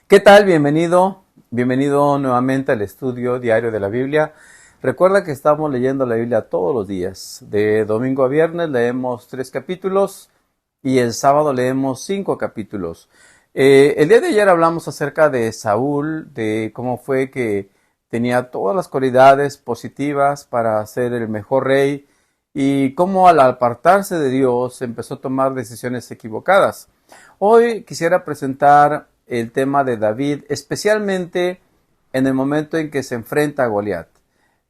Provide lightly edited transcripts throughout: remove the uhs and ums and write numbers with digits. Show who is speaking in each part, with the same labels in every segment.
Speaker 1: ¿Qué tal? Bienvenido nuevamente al estudio diario de la Biblia. Recuerda que estamos leyendo la Biblia todos los días. De domingo a viernes leemos 3 capítulos y el sábado leemos 5 capítulos. El día de ayer hablamos acerca de Saúl, de cómo fue que tenía todas las cualidades positivas para ser el mejor rey y cómo al apartarse de Dios empezó a tomar decisiones equivocadas. Hoy quisiera presentar el tema de David, especialmente en el momento en que se enfrenta a Goliat.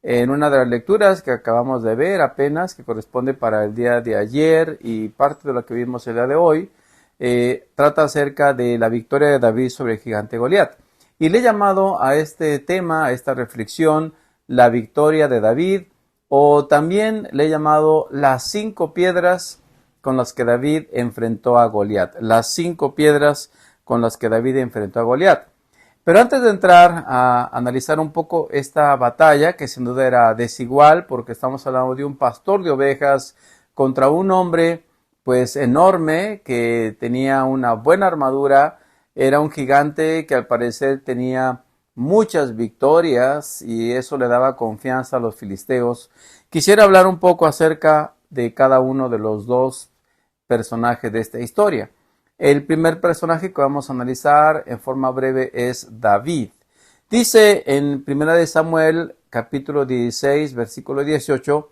Speaker 1: En una de las lecturas que acabamos de ver apenas, que corresponde para el día de ayer y parte de lo que vimos el día de hoy, trata acerca de la victoria de David sobre el gigante Goliat. Y le he llamado a este tema, a esta reflexión, la victoria de David, o también le he llamado las 5 piedras con las que David enfrentó a Goliat. Las 5 piedras con las que David enfrentó a Goliat. Pero antes de entrar a analizar un poco esta batalla, que sin duda era desigual, porque estamos hablando de un pastor de ovejas contra un hombre pues enorme, que tenía una buena armadura, era un gigante que al parecer tenía muchas victorias y eso le daba confianza a los filisteos. Quisiera hablar un poco acerca de cada uno de los dos personajes de esta historia. El primer personaje que vamos a analizar en forma breve es David. Dice en 1 Samuel capítulo 16 versículo 18,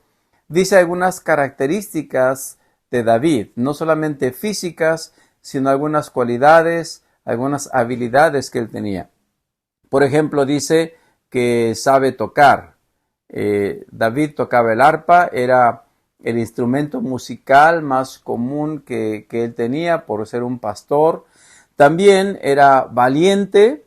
Speaker 1: dice algunas características de David, no solamente físicas, sino algunas cualidades, algunas habilidades que él tenía. Por ejemplo, dice que sabe tocar. David tocaba el arpa, era el instrumento musical más común que él tenía por ser un pastor. También era valiente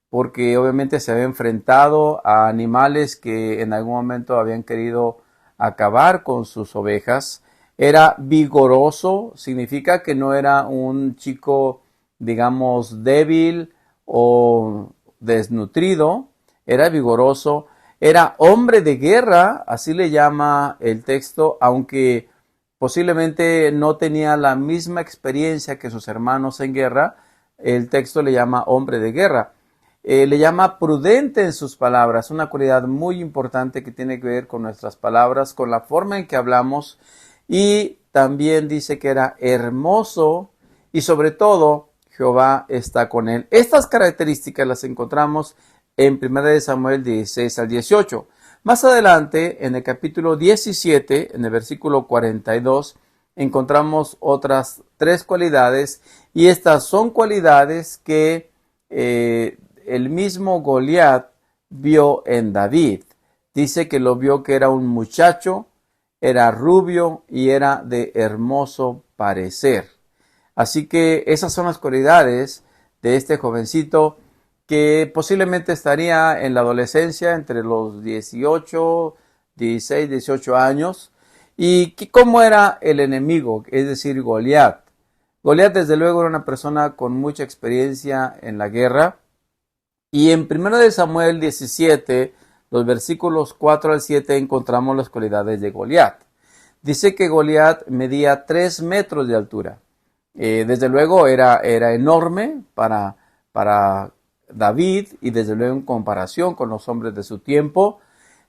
Speaker 1: porque obviamente se había enfrentado a animales que en algún momento habían querido acabar con sus ovejas. Era vigoroso, significa que no era un chico, digamos, débil o desnutrido, era vigoroso. Era hombre de guerra, así le llama el texto, aunque posiblemente no tenía la misma experiencia que sus hermanos en guerra, el texto le llama hombre de guerra. Le llama prudente en sus palabras, una cualidad muy importante que tiene que ver con nuestras palabras, con la forma en que hablamos, y también dice que era hermoso y sobre todo Jehová está con él. Estas características las encontramos en 1 Samuel 16 al 18. Más adelante, en el capítulo 17, en el versículo 42, encontramos otras 3 cualidades, y estas son cualidades que el mismo Goliat vio en David. Dice que lo vio que era un muchacho, era rubio y era de hermoso parecer. Así que esas son las cualidades de este jovencito que posiblemente estaría en la adolescencia entre los 18, 16, 18 años. ¿Y cómo era el enemigo? Es decir, Goliat. Goliat desde luego era una persona con mucha experiencia en la guerra. Y en 1 Samuel 17, los versículos 4 al 7 encontramos las cualidades de Goliat. Dice que Goliat medía 3 metros de altura. Desde luego era enorme para David y desde luego en comparación con los hombres de su tiempo.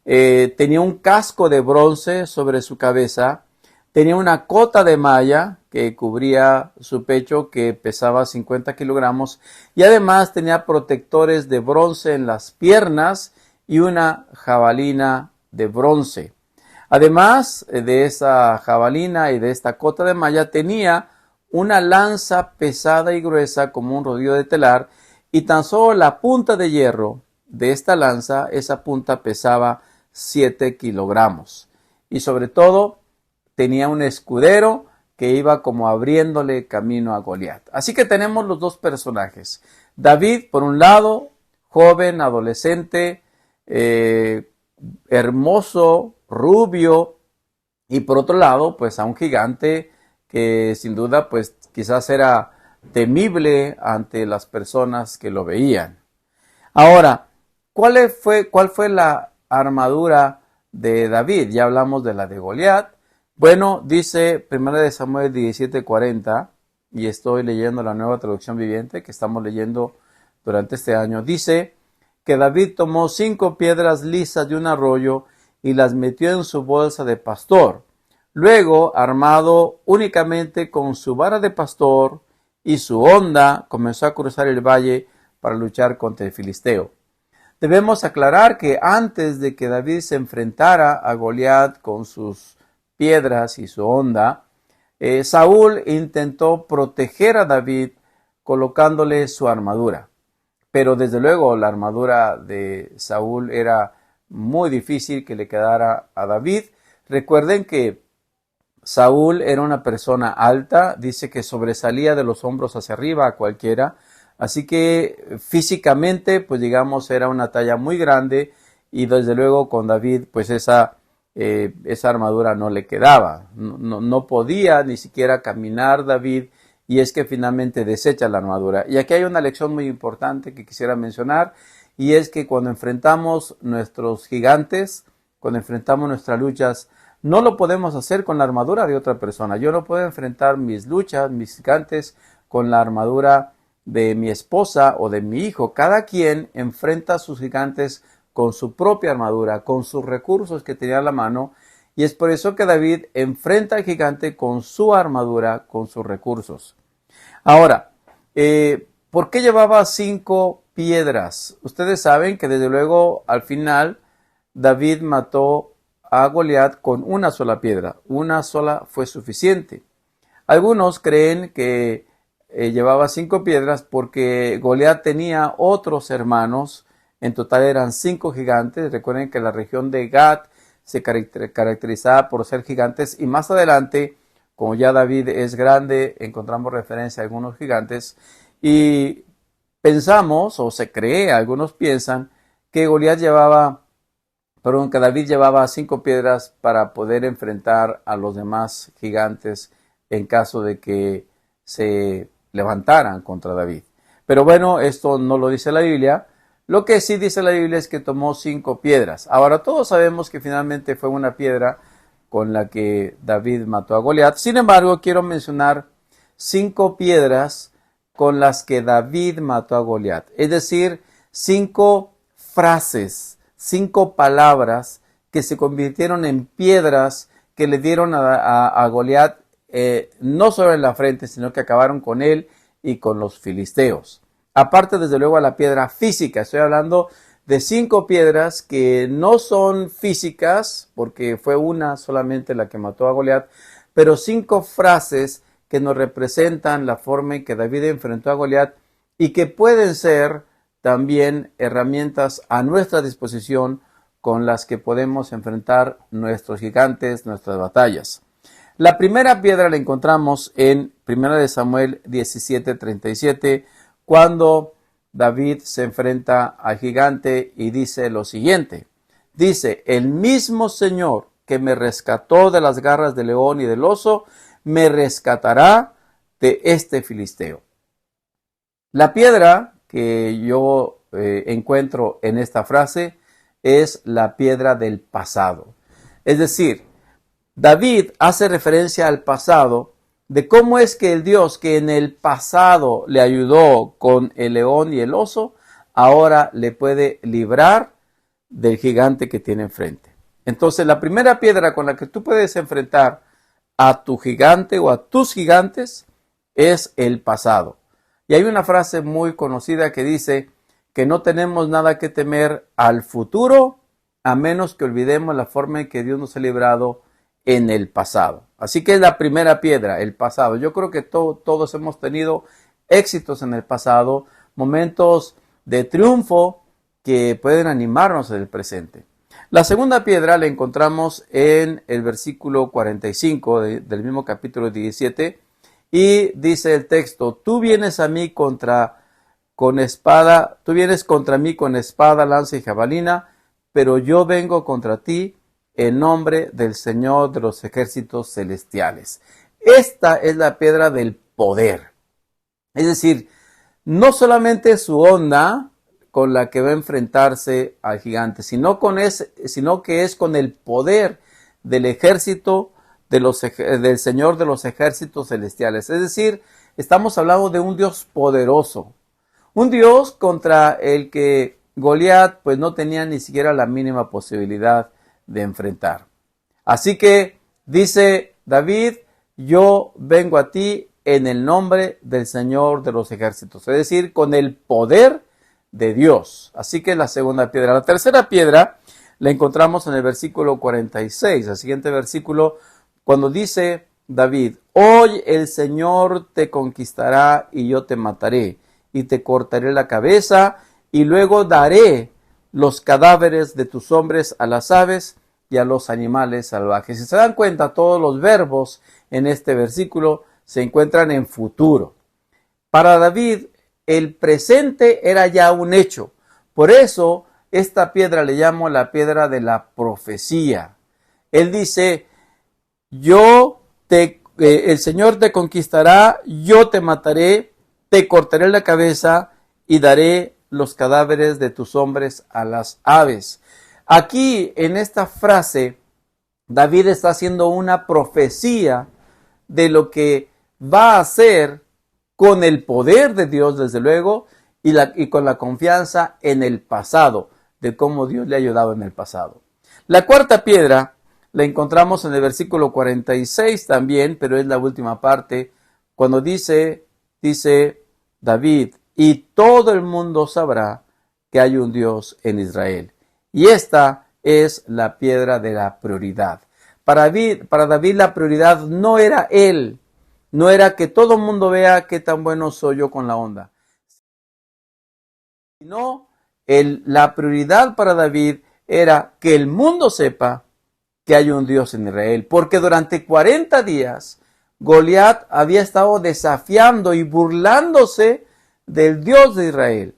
Speaker 1: Tenía un casco de bronce sobre su cabeza, tenía una cota de malla que cubría su pecho que pesaba 50 kilogramos y además tenía protectores de bronce en las piernas y una jabalina de bronce. Además de esa jabalina y de esta cota de malla tenía una lanza pesada y gruesa como un rodillo de telar, y tan solo la punta de hierro de esta lanza, esa punta pesaba 7 kilogramos. Y sobre todo tenía un escudero que iba como abriéndole camino a Goliat. Así que tenemos los dos personajes. David, por un lado, joven, adolescente, hermoso, rubio, y por otro lado, pues a un gigante que sin duda, pues quizás era temible ante las personas que lo veían. Ahora, ¿cuál fue la armadura de David? Ya hablamos de la de Goliat. Bueno, dice 1 Samuel 17:40, y estoy leyendo la Nueva Traducción Viviente, que estamos leyendo durante este año, dice que David tomó 5 piedras lisas de un arroyo y las metió en su bolsa de pastor. Luego, armado únicamente con su vara de pastor y su honda, comenzó a cruzar el valle para luchar contra el filisteo. Debemos aclarar que antes de que David se enfrentara a Goliat con sus piedras y su honda, Saúl intentó proteger a David colocándole su armadura. Pero desde luego la armadura de Saúl era muy difícil que le quedara a David. Recuerden que Saúl era una persona alta, dice que sobresalía de los hombros hacia arriba a cualquiera. Así que físicamente, pues digamos, era una talla muy grande y desde luego con David, pues esa armadura no le quedaba. No podía ni siquiera caminar David y es que finalmente desecha la armadura. Y aquí hay una lección muy importante que quisiera mencionar y es que cuando enfrentamos nuestros gigantes, cuando enfrentamos nuestras luchas, no lo podemos hacer con la armadura de otra persona. Yo no puedo enfrentar mis luchas, mis gigantes, con la armadura de mi esposa o de mi hijo. Cada quien enfrenta a sus gigantes con su propia armadura, con sus recursos que tenía a la mano, y es por eso que David enfrenta al gigante con su armadura, con sus recursos. Ahora, ¿por qué llevaba 5 piedras? Ustedes saben que desde luego al final David mató a Goliat con una sola piedra. Una sola fue suficiente. Algunos creen que llevaba 5 piedras porque Goliat tenía otros hermanos. En total eran 5 gigantes. Recuerden que la región de Gat se caracterizaba por ser gigantes. Y más adelante, como ya David es grande, encontramos referencia a algunos gigantes. Y pensamos, o se cree, algunos piensan, que que David llevaba 5 piedras para poder enfrentar a los demás gigantes en caso de que se levantaran contra David. Pero bueno, esto no lo dice la Biblia. Lo que sí dice la Biblia es que tomó 5 piedras. Ahora todos sabemos que finalmente fue una piedra con la que David mató a Goliat. Sin embargo, quiero mencionar 5 piedras con las que David mató a Goliat. Es decir, 5 frases, 5 palabras que se convirtieron en piedras que le dieron a Goliat no solo en la frente, sino que acabaron con él y con los filisteos. Aparte, desde luego, a la piedra física. Estoy hablando de 5 piedras que no son físicas, porque fue una solamente la que mató a Goliat, pero 5 frases que nos representan la forma en que David enfrentó a Goliat y que pueden ser también herramientas a nuestra disposición con las que podemos enfrentar nuestros gigantes, nuestras batallas. La primera piedra la encontramos en 1 Samuel 17:37, cuando David se enfrenta al gigante y dice lo siguiente. Dice, el mismo Señor que me rescató de las garras del león y del oso, me rescatará de este filisteo. La piedra que yo encuentro en esta frase es la piedra del pasado. Es decir, David hace referencia al pasado de cómo es que el Dios que en el pasado le ayudó con el león y el oso, ahora le puede librar del gigante que tiene enfrente. Entonces, la primera piedra con la que tú puedes enfrentar a tu gigante o a tus gigantes es el pasado. Y hay una frase muy conocida que dice que no tenemos nada que temer al futuro a menos que olvidemos la forma en que Dios nos ha librado en el pasado. Así que es la primera piedra, el pasado. Yo creo que todos hemos tenido éxitos en el pasado, momentos de triunfo que pueden animarnos en el presente. La segunda piedra la encontramos en el versículo 45 del mismo capítulo 17 y dice el texto, tú vienes contra mí con espada, lanza y jabalina, pero yo vengo contra ti en nombre del Señor de los ejércitos celestiales. Esta es la piedra del poder. Es decir, no solamente su onda con la que va a enfrentarse al gigante, sino que es con el poder del ejército del Señor de los ejércitos celestiales. Es decir, estamos hablando de un Dios poderoso, Un Dios contra el que Goliat pues no tenía ni siquiera la mínima posibilidad de enfrentar. Así que dice David, yo vengo a ti en el nombre del Señor de los ejércitos, es decir, con el poder de Dios. Así que la segunda piedra. La tercera piedra la encontramos en el versículo 46, el siguiente versículo, cuando dice David, hoy el Señor te conquistará y yo te mataré y te cortaré la cabeza y luego daré los cadáveres de tus hombres a las aves y a los animales salvajes. Si se dan cuenta, todos los verbos en este versículo se encuentran en futuro. Para David, el presente era ya un hecho. Por eso, esta piedra le llamo la piedra de la profecía. Él dice, el Señor te conquistará, yo te mataré, te cortaré la cabeza y daré los cadáveres de tus hombres a las aves. Aquí, en esta frase, David está haciendo una profecía de lo que va a hacer con el poder de Dios, desde luego, y con la confianza en el pasado, de cómo Dios le ha ayudado en el pasado. La cuarta piedra la encontramos en el versículo 46 también, pero es la última parte, cuando dice David, y todo el mundo sabrá que hay un Dios en Israel. Y esta es la piedra de la prioridad. Para David la prioridad no era él, no era que todo el mundo vea qué tan bueno soy yo con la onda, sino la prioridad para David era que el mundo sepa que hay un Dios en Israel, porque durante 40 días Goliat había estado desafiando y burlándose del Dios de Israel.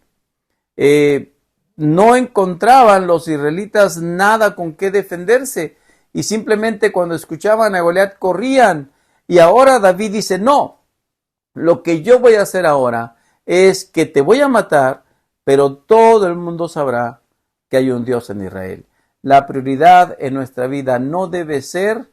Speaker 1: No encontraban los israelitas nada con qué defenderse y simplemente cuando escuchaban a Goliat corrían. Y ahora David dice, no, lo que yo voy a hacer ahora es que te voy a matar, pero todo el mundo sabrá que hay un Dios en Israel. La prioridad en nuestra vida no debe ser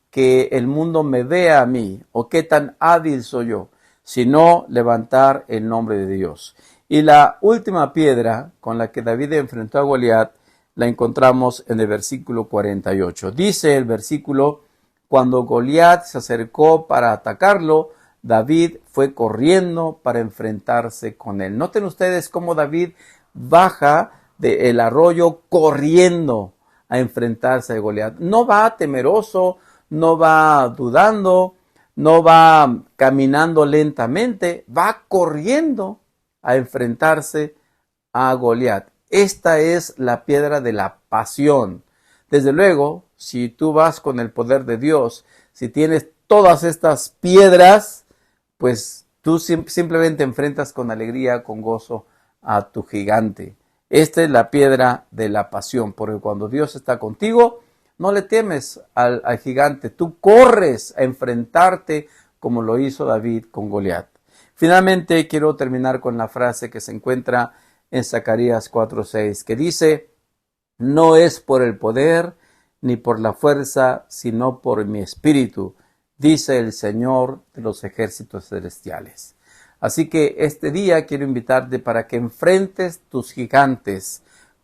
Speaker 1: que el mundo me vea a mí o qué tan hábil soy yo, sino levantar el nombre de Dios. Y la última piedra con la que David enfrentó a Goliat la encontramos en el versículo 48. Dice el versículo, cuando Goliat se acercó para atacarlo, David fue corriendo para enfrentarse con él. Noten ustedes cómo David baja del arroyo corriendo a enfrentarse a Goliat. No va temeroso, no va dudando, no va caminando lentamente, va corriendo a enfrentarse a Goliat. Esta es la piedra de la pasión. Desde luego, si tú vas con el poder de Dios, si tienes todas estas piedras, pues tú simplemente enfrentas con alegría, con gozo a tu gigante. Esta es la piedra de la pasión, porque cuando Dios está contigo, no le temes al gigante, tú corres a enfrentarte como lo hizo David con Goliat. Finalmente, quiero terminar con la frase que se encuentra en Zacarías 4:6, que dice, no es por el poder ni por la fuerza, sino por mi espíritu, dice el Señor de los ejércitos celestiales. Así que este día quiero invitarte para que enfrentes tus gigantes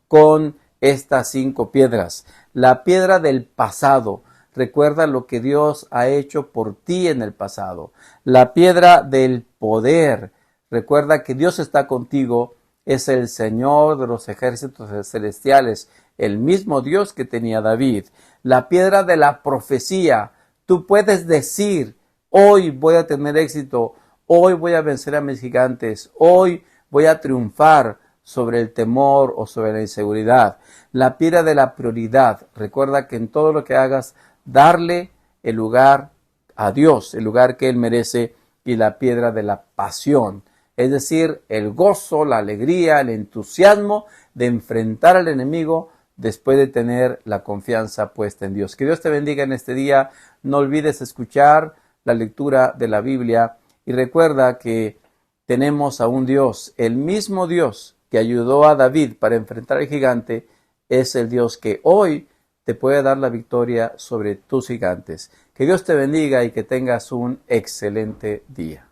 Speaker 1: con estas 5 piedras. La piedra del pasado. Recuerda lo que Dios ha hecho por ti en el pasado. La piedra del poder. Recuerda que Dios está contigo. Es el Señor de los ejércitos celestiales. El mismo Dios que tenía David. La piedra de la profecía. Tú puedes decir, hoy voy a tener éxito. Hoy voy a vencer a mis gigantes. Hoy voy a triunfar sobre el temor o sobre la inseguridad. La piedra de la prioridad. Recuerda que en todo lo que hagas, darle el lugar a Dios, el lugar que Él merece, y la piedra de la pasión. Es decir, el gozo, la alegría, el entusiasmo de enfrentar al enemigo después de tener la confianza puesta en Dios. Que Dios te bendiga en este día. No olvides escuchar la lectura de la Biblia y recuerda que tenemos a un Dios, el mismo Dios que ayudó a David para enfrentar al gigante, es el Dios que hoy te puede dar la victoria sobre tus gigantes. Que Dios te bendiga y que tengas un excelente día.